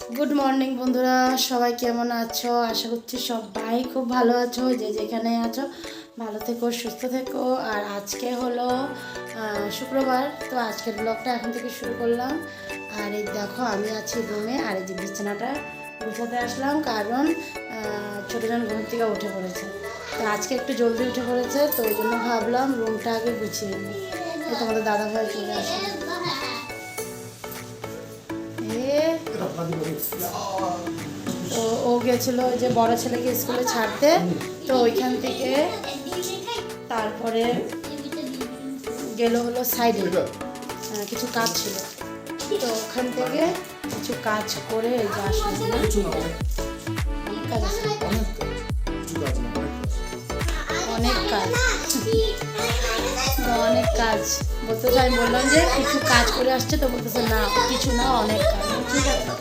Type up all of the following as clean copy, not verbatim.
Good morning বন্ধুরা, সবাই কেমন আছো? আশা করছি সবাই খুব ভালো আছো। যে যেখানে আছো ভালো থেকো, সুস্থ থেকো। আর আজকে হলো শুক্রবার, তো আজকের ব্লগটা এখন থেকে শুরু করলাম। আর এই দেখো আমি আছি রুমে, আর এই যে বিছানাটা গুছাতে আসলাম, কারণ ছোটোজন ঘুম থেকে উঠে পড়েছে। তো আজকে একটু জলদি উঠে পড়েছে, তো ওই জন্য ভাবলাম রুমটা আগে গুছিয়ে নিই। তোমাদের দাদাভাই চলে আসবে। তো ও গেছিলো যে বড় ছেলেকে স্কুলে ছাড়তে, তো ওইখান থেকে তারপরে গেল হলো সাইডে, কিছু কাজ ছিল, তো ওখান থেকে কিছু কাজ করে এই যে আসলাম। অনেক কাজ আছে, অনেক কাজ অনেক কাজ বলতেছে। আমি বললাম যে কিছু কাজ করে আসছে, তো বলতেছে না কিছু না, অনেক কাজ। ঠিক আছে,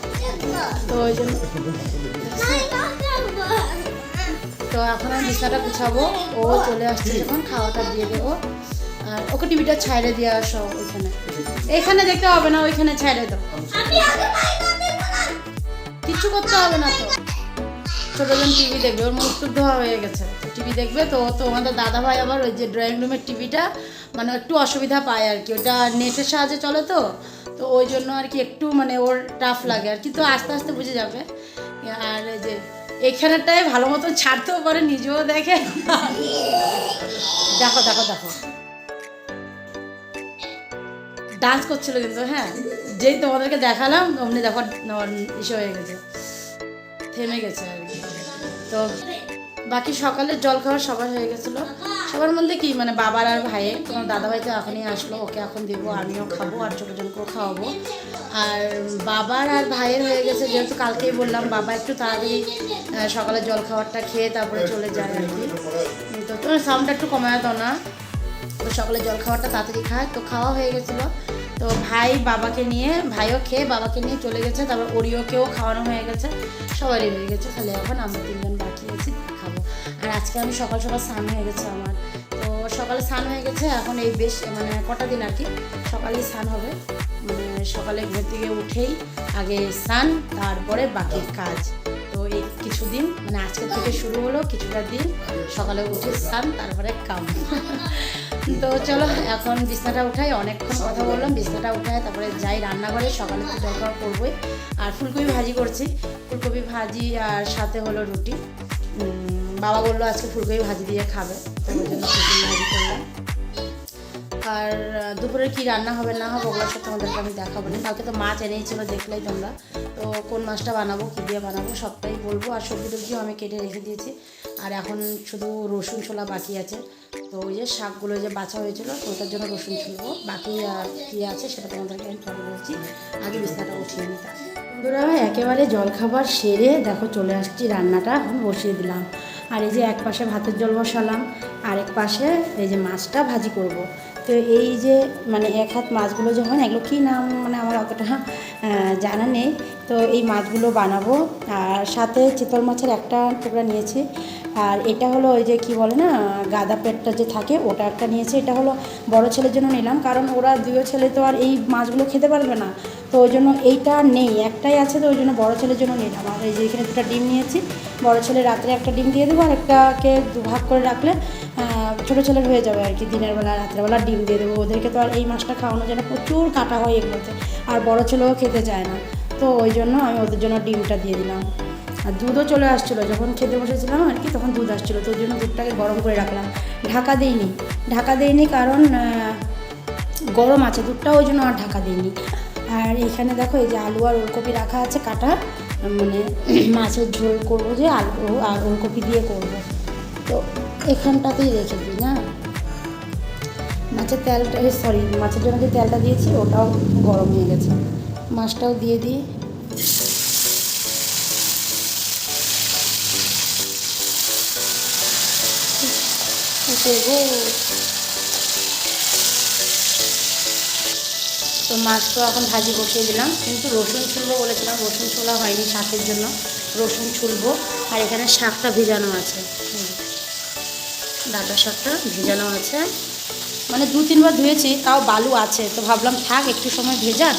তো ওই জন্য তো এখন আমি বিছানাটা গুছাবো। ও চলে আসছে যখন খাওয়াটা দিয়ে দেবো। আর ওকে টিভিটা ছাইড়ে দিয়ে আসো, এখানে দেখতে হবে না, ওইখানে ছাইড়ে দাও, কিচ্ছু করতে হবে না। তো ছোটোজন টিভি দেখবে, ওর মুখ টুক ধোয়া হয়ে গেছে, টিভি দেখবে। তো আমাদের দাদাভাই আবার ওই যে ড্রয়িং রুমের টিভিটা মানে একটু অসুবিধা পায় আর কি, ওটা নেটের সাহায্যে চলে, তো ওই জন্য আর কি একটু মানে ওর টাফ লাগে আর কি। তো আস্তে আস্তে বুঝে যাবে। আর এই যে এখানেটায় ভালো মতো ছাড়তেও পারে, নিজেও দেখে। দেখো দেখো দেখো, ডান্স করছিল কিন্তু। হ্যাঁ, যেই তোমাদেরকে দেখালাম অমনি দেখো ইসে হয়ে গেছে, থেমে গেছে আর কি। তো বাকি সকালের জল খাওয়ার সবার হয়ে গেছিলো। সবার মধ্যে কি মানে বাবার আর ভাইয়ের, তোমার দাদাভাই তো এখনই আসলো, ওকে এখন দেবো, আমিও খাবো আর ছোটোজনকেও খাওয়াবো। আর বাবার আর ভাইয়ের হয়ে গেছে, যেহেতু কালকেই বললাম বাবা একটু তাড়াতাড়ি সকালে জল খাবারটা খেয়ে তারপরে চলে যায় আর কি। তো তোমার সাউন্ডটা একটু কমায় দাও না। তো সকালে জল খাবারটা তাড়াতাড়ি খায়, তো খাওয়া হয়ে গেছিলো। তো ভাই বাবাকে নিয়ে, ভাইও খেয়ে বাবাকে নিয়ে চলে গেছে, তারপর ওরিওকেও খাওয়ানো হয়ে গেছে, সবারই হয়ে গেছে, তাহলে এখন আমরা তিনজন বাকি আছি, খাবো। আর আজকে আমি সকাল সকাল স্নান হয়ে গেছে আমার, তো সকালে স্নান হয়ে গেছে। এখন এই বেশ মানে কটা দিন আর কি সকালেই স্নান হবে, মানে সকালে ঘুম থেকে উঠেই আগে স্নান, তারপরে বাকি কাজ। তো এই কিছুদিন মানে আজকের থেকে শুরু হলো, কিছুটা দিন সকালে উঠে স্নান, তারপরে কাম। তো চলো এখন বিছনাটা উঠাই, অনেকক্ষণ কথা বললাম, বিছনাটা উঠায় তারপরে যাই রান্নাঘরে। সকালে তো জলখাবার করবোই, আর ফুলকপি ভাজি করছি, ফুলকপি ভাজি আর সাথে হলো রুটি। বাবা বললো আজকে ফুলকপি ভাজি দিয়ে খাবে, তো ওই জন্য ফুলকপি ভাজি করলাম। আর দুপুরে কি রান্না হবে না হবে ওগুলো সব তোমাদেরকে আমি দেখাবো না, কালকে তো মাছ এনেইছিল দেখলেই তোমরা। তো কোন মাছটা বানাবো, কী দিয়ে বানাবো সবটাই বলবো। আর সবজি টবজিও আমি কেটে রেখে দিয়েছি, আর এখন শুধু রসুন ছোলা বাকি আছে। তো ওই যে শাকগুলো যে বাছা হয়েছিলো, তো ওটার জন্য রসুন ছুলবো, বাকি আর কী আছে সেটা তোমাদেরকে আমি পরে বলছি। আগে বিছানাটা উঠিয়ে নিতাম। বন্ধুরা একেবারে জলখাবার সেরে দেখো চলে আসছি, রান্নাটা এখন বসিয়ে দিলাম। আর এই যে এক পাশে ভাতের জল বসালাম, আরেক পাশে এই যে মাছটা ভাজি করব। তো এই যে মানে এক হাত মাছগুলো যে হয় না, এগুলো কী নাম মানে আমার অতটা জানা নেই। তো এই মাছগুলো বানাবো, আর সাথে চিতল মাছের একটা টুকরা নিয়েছি। আর এটা হলো ওই যে কি বলে না, গাদা পেটটা যে থাকে ওটা একটা নিয়েছি। এটা হলো বড় ছেলের জন্য নিলাম, কারণ ওরা দুই ছেলে তো আর এই মাছগুলো খেতে পারবে না, তো ওই জন্য এইটা নেই, একটাই আছে, তো ওই জন্য বড়ো ছেলের জন্য নিলাম। আর এই যে এখানে দুটো ডিম নিয়েছি, বড় ছেলে রাত্রে একটা ডিম দিয়ে দেবো, আর একটাকে দুভাগ করে রাখলে ছোটো ছেলের হয়ে যাবে আর কি। দিনের বেলা রাত্রেবেলা ডিম দিয়ে দেবো, ওদেরকে তো আর এই মাছটা খাওয়ানো যায় না, প্রচুর কাটা হয় এগুলোতে, আর বড়ো ছেলেও খেতে চায় না, তো ওই জন্য আমি ওদের জন্য ডিমটা দিয়ে দিলাম। আর দুধও চলে আসছিলো, যখন খেতে বসেছিলাম আর কি তখন দুধ আসছিলো, তো ওই জন্য দুধটাকে গরম করে রাখলাম। ঢাকা দিইনি কারণ গরম আছে দুধটা, ওই জন্য আর ঢাকা দিইনি। আর এখানে দেখো এই যে আলু আর ওলকপি রাখা আছে কাটা, মানে মাছের ঝোল করবো, যে আলু আর ওলকপি দিয়ে করবো, তো এখানটাতেই রেখে দিই না। মাছের তেলটা মাছের জন্য যে তেলটা দিয়েছি ওটাও গরম হয়ে গেছে, মাছটাও দিয়ে দিই। তো মাছ তো এখন ভাজি বসিয়ে দিলাম, কিন্তু রসুন ছুলবো বলেছিলাম, রসুন ছোলা হয়নি, শাকের জন্য রসুন ছুলবো। আর এখানে শাকটা ভিজানো আছে, ডাঁটা শাকটা ভিজানো আছে, মানে 2-3 বার ধুয়েছি, তাও বালু আছে, তো ভাবলাম থাক একটু সময় ভেজা,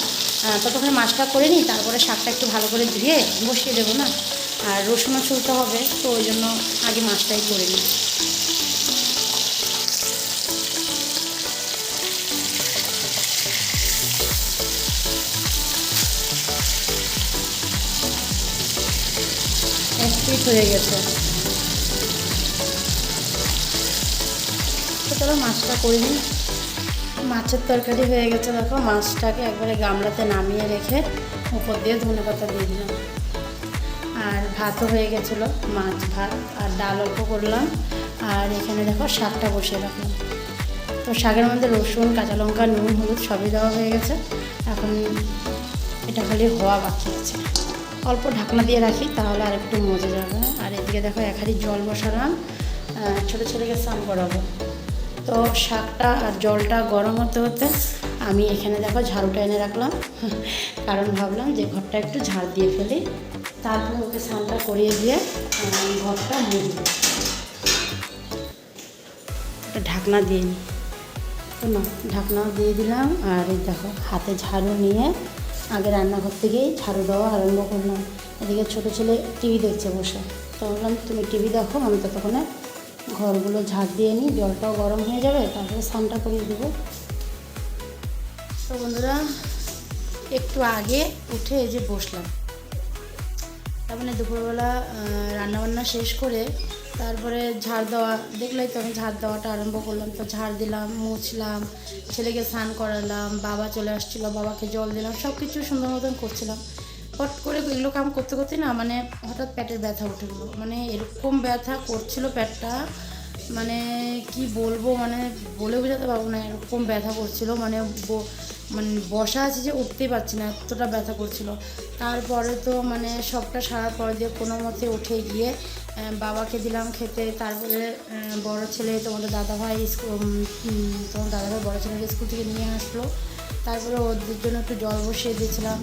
ততক্ষণে মাছটা করে নিই, তারপরে শাকটা একটু ভালো করে ধুয়ে বসিয়ে দেবো না, আর রসুনও ছুলতে হবে, তো ওই জন্য আগে মাছটাই করে নিই। স্পিড হয়ে গেছে, তো চলো মাছটা করে নিই। মাছের তরকারি হয়ে গেছে, দেখো মাছটাকে একবারে গামলাতে নামিয়ে রেখে উপর দিয়ে ধনেপাতা দিয়ে দিলাম। আর ভাতও হয়ে গেছিলো, মাছ ভাত আর ডাল অল্প করলাম। আর এখানে দেখো শাকটা বসিয়ে রাখলাম। তো শাকের মধ্যে রসুন, কাঁচা লঙ্কা, নুন, হলুদ সবই দেওয়া হয়ে গেছে। এখন এটা খালি হওয়া বাকি আছে, অল্প ঢাকনা দিয়ে রাখি তাহলে আর একটু মজে যাবে। আর এদিকে দেখো এক হাঁড়ি জল বসালাম, ছোটো ছেলেকে স্নান করাবো। তো শাকটা আর জলটা গরম হতে হতে আমি এখানে দেখো ঝাড়ুটা এনে রাখলাম, কারণ ভাবলাম যে ঘরটা একটু ঝাড় দিয়ে ফেলি, তারপরে ওকে স্নানটা করিয়ে দিয়ে ঘরটা মুছব। একটা ঢাকনা দিয়ে নিই, তো না ঢাকনাও দিয়ে দিলাম। আর এই দেখো হাতে ঝাড়ু নিয়ে আগে রান্নাঘর থেকেই ঝাড়ু দেওয়া আরম্ভ করলাম। এদিকে ছোটো ছেলে টিভি দেখছে বসে, তো বললাম তুমি টিভি দেখো, আমি ততক্ষণে ঘরগুলো ঝাড় দিয়ে নিই, জলটাও গরম হয়ে যাবে, তারপরে স্নানটা করিয়ে দেবো। তো বন্ধুরা একটু আগে উঠে এই যে বসলাম, তার মানে দুপুরবেলা রান্নাবান্না শেষ করে তারপরে ঝাড় দেওয়া, দেখলেই তো আমি ঝাড় দেওয়াটা আরম্ভ করলাম। তো ঝাড় দিলাম, মুছলাম, ছেলেকে স্নান করালাম, বাবা চলে আসছিলো, বাবাকে জল দিলাম, সব কিছু সুন্দর মতন করছিলাম। হট করে এগুলো কাম করতে করতে না মানে হঠাৎ পেটের ব্যথা উঠে গেলো, মানে এরকম ব্যথা করছিল পেটটা, মানে কি বলবো, মানে বলে বোঝাতে পারবো না, এরকম ব্যথা করছিলো, মানে বসা আছে যে উঠতেই পারছি না, এতটা ব্যথা করছিল। তারপরে তো মানে সবটা সারার পরে দিয়ে কোনো মতে উঠে গিয়ে বাবাকে দিলাম খেতে। তারপরে বড় ছেলে তোমাদের দাদাভাই বড় ছেলেকে স্কুল থেকে নিয়ে আসলো, তারপরে ওদের জন্য একটু জল বসিয়ে দিয়েছিলাম।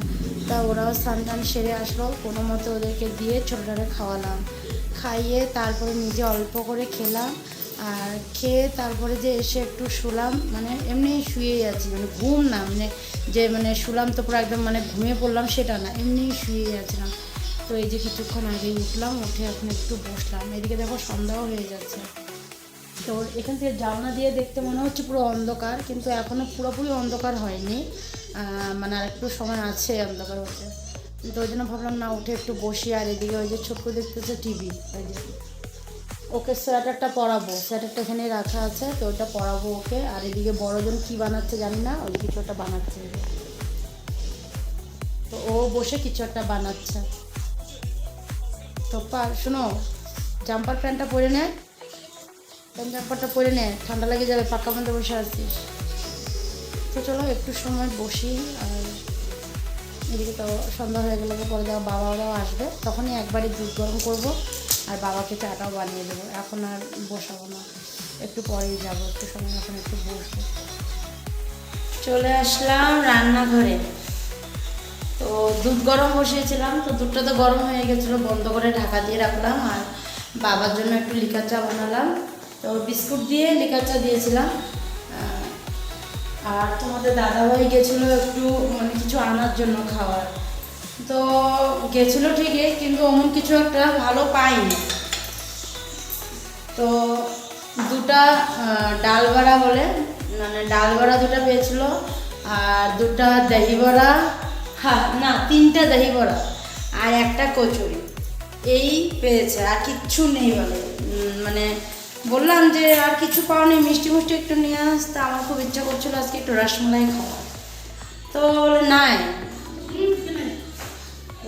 তা ওরাও স্নান টান সেরে আসলো, কোনো মতে ওদেরকে দিয়ে ছোটোটারে খাওয়ালাম, খাইয়ে তারপরে নিজে অল্প করে খেলাম। আর খেয়ে তারপরে যে এসে একটু শুলাম, মানে এমনি শুয়েই আছি, মানে ঘুম না, মানে যে মানে শুলাম তো পুরো একদম মানে ঘুমিয়ে পড়লাম সেটা না, এমনি শুয়েই আছিলাম। তো এই যে কিছুক্ষণ আগেই উঠলাম, উঠে এখন একটু বসলাম। এদিকে দেখো সন্ধ্যাও হয়ে যাচ্ছে। তো এখান থেকে জানলা দিয়ে দেখতে মনে হচ্ছে পুরো অন্ধকার, কিন্তু এখনও পুরোপুরি অন্ধকার হয়নি, মানে আর একটু সময় আছে অন্ধকার হতে। তো ওই জন্য ভাবলাম না উঠে একটু বসি। আর এদিকে ওই যে ছোট্ট দেখতেছে টিভি, ওই যে ওকে সোয়েটারটা পরাবো, সোয়েটারটা এখানে রাখা আছে, তো ওটা পরাবো ওকে। আর এদিকে বড়জন কী বানাচ্ছে জানি না, ওই কিছু একটা বানাচ্ছে, তো ও বসে কিছু একটা বানাচ্ছে। তো শোনো, জাম্পার প্যান্টটা পরে নে, প্যান্ট জাম্পারটা পরে নে, ঠান্ডা লেগে যাবে, পাক্কা মধ্যে বসে আসছিস। তো চলো একটু সময় বসি। আর এদিকে তো সন্ধ্যা হয়ে গেলে পরে যাওয়া বাবারাও আসবে, তখনই একবারই দুধ গরম করবো আর বাবাকে চাটাও বানিয়ে দেবো। এখন আর বসাবো না, একটু পরেই যাবো, একটু সময় এখন একটু বসবো। চলে আসলাম রান্নাঘরে, তো দুধ গরম বসিয়েছিলাম, তো দুধটা তো গরম হয়ে গেছিলো, বন্ধ করে ঢাকা দিয়ে রাখলাম। আর বাবার জন্য একটু লিকার চা বানালাম, তো বিস্কুট দিয়ে লিকার চা দিয়েছিলাম। আর তোমাদের দাদাভাই গেছিলো একটু মানে কিছু আনার জন্য খাওয়ার, তো গেছিলো ঠিকই, কিন্তু অমন কিছু একটা ভালো পাইনি। তো দুটা ডাল বড়া বলে, মানে ডাল বড়া দুটা পেয়েছিল, আর দুটা দহি বড়া, হ্যাঁ না 3টা দহি বড়া আর একটা কচুরি, এই পেয়েছে, আর কিচ্ছু নেই বলে। মানে বললাম যে আর কিছু পাওয়া নেই, মিষ্টি মিষ্টি একটু নিয়ে আসতে, আমার খুব ইচ্ছা করছিলো আজকে একটু রসমালাই খাওয়া। তো বলে নাই,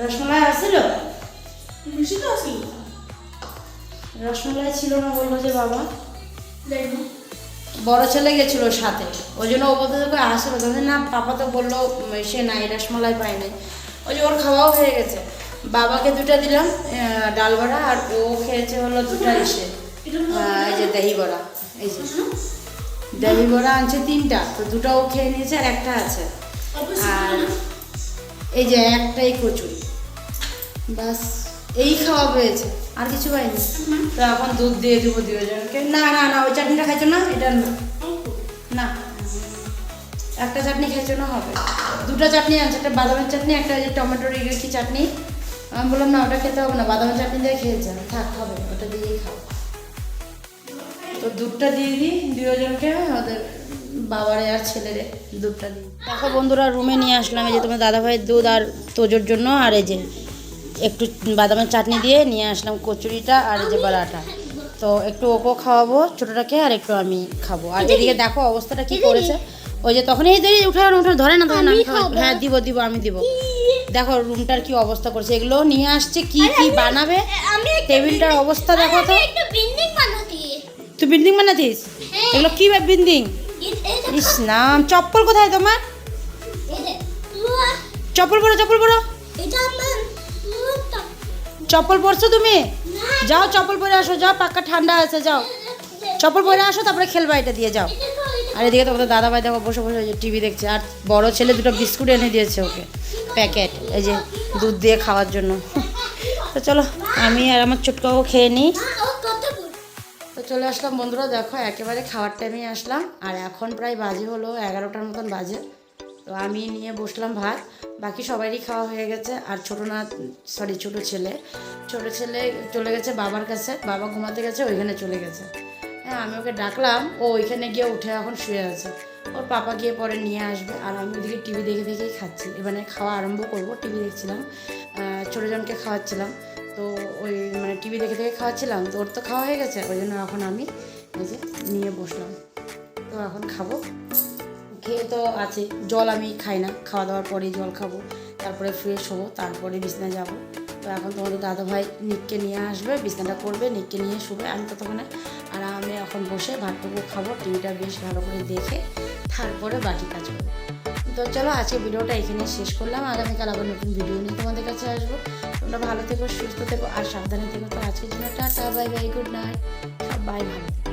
রসমালাই আসছিল, রসমালাই ছিল না, বললো যে বাবা। বড় ছেলে গেছিলো সাথে, ওই জন্য ও বলতে তোকে আসলো, তখন না পাপা তো বললো সে নাই, রসমালাই পাই নাই, ওই যে ওর খাওয়াও হয়ে গেছে। বাবাকে দুটা দিলাম ডাল বড়া, আর ও খেয়েছে হলো দুটা এসে এই যে দহি বড়া, এই যে দহি বড়া আনছে 3টা, তো দুটো ও খেয়ে নিয়েছে আর একটা আছে, আর এই যে একটাই কচুরি, বাস এই খাওয়া পেয়েছে, আর কিছু পাইনি। তো এখন দুধ দিয়ে দেবো দুজনকে। না না না, ওই চাটনিটা খাইছো না, এটা না না, একটা চাটনি খেয়েছো না হবে, দুটো চাটনি আছে, একটা বাদামের চাটনি, একটা যে টমেটোর কি চাটনি। আমি বললাম না ওটা খেতে হবে না, বাদামের চাটনি দিয়ে খেয়েছে, থাক হবে ওটা দিয়েই খাও। তো দুধটা দিয়ে দিই দুজনকে, ওদের বাবারে আর ছেলেরে দুধটা দিই। দেখো বন্ধুরা রুমে নিয়ে আসলাম এই যে তোমার দাদাভাইয়ের দুধ আর তোজোর জন্য, আর এই যে একটু বাদামের চাটনি দিয়ে নিয়ে আসলাম কচুরিটা আর এই যে বড়াটা। তো একটু ওকেও খাওয়াবো ছোটোটাকে, আর একটু আমি খাবো। আর এদিকে দেখো অবস্থাটা কি করেছে, ওই যে তখন এই উঠে ধরে না ধরে না, হ্যাঁ দিব দিব আমি দিব। দেখো রুমটার কি অবস্থা করছে, এগুলো নিয়ে আসছে কি কি বানাবে, টেবিলটার অবস্থা দেখো তো। তুই বিল্ডিং বানাতিস? এগুলো কি বিল্ডিং? ইস নাম, চপ্পল কোথায় তোমার? চপ্পল পরো, চপ্পল পরো, চপ্পল পরছো তুমি? যাও চপ্পল পরে আসো, যাও পাক্কা ঠান্ডা আছে, যাও চপ্পল পরে আসো তারপরে খেলবা এটা দিয়ে, যাও। আর এদিকে তোমাদের দাদাভাই দেখো বসে বসে টিভি দেখছে, আর বড় ছেলে দুটো বিস্কুট এনে দিয়েছে ওকে প্যাকেট, এই যে দুধ দিয়ে খাওয়ার জন্য। তো চলো আমি আর আমার ছোটকাও খেয়ে নিই। তো চলে আসলাম বন্ধুরা, দেখো একেবারে খাওয়ার টাইমে আসলাম, আর এখন প্রায় বাজে হলো 11টার মতন বাজে। তো আমি নিয়ে বসলাম ভাত, বাকি সবারই খাওয়া হয়ে গেছে। আর ছোটো ছেলে চলে গেছে বাবার কাছে, বাবা ঘুমাতে গেছে ওইখানে চলে গেছে। হ্যাঁ আমি ওকে ডাকলাম, ও ওইখানে গিয়ে উঠে এখন শুয়ে আছে, ওর পাপা গিয়ে পরে নিয়ে আসবে। আর আমি ওদিকে টিভি দেখে দেখেই খাচ্ছি, এবারে খাওয়া আরম্ভ করবো। টিভি দেখছিলাম, ছোটোজনকে খাওয়াচ্ছিলাম, তো ওই মানে টিভি দেখে দেখে খাওয়াচ্ছিলাম, তো ওর তো খাওয়া হয়ে গেছে, ওই জন্য এখন আমি এই যে নিয়ে বসলাম। তো এখন খাবো, খেয়ে তো আছে, জল আমি খাই না, খাওয়া দাওয়ার পরেই জল খাবো, তারপরে ফ্রেশ হবো, তারপরে বিছানায় যাবো। তো এখন তোমাদের দাদাভাই নিককে নিয়ে আসবে, বিছানাটা করবে, নিককে নিয়ে শুবে, আমি ততক্ষণে আরামে এখন বসে ভাতটুকু খাবো, টিভিটা বেশ ভালো করে দেখে তারপরে বাকি কাজ করবো। তো চলো আজকে ভিডিওটা এখানে শেষ করলাম, আগামীকাল আবার নতুন ভিডিও নিয়ে তোমাদের কাছে আসবো। তোমরা ভালো থেকো, সুস্থ থেকো আর সাবধানে থেকো। তো আজকের জন্য tata, bye bye, good night, সবাই ভালো থেকো।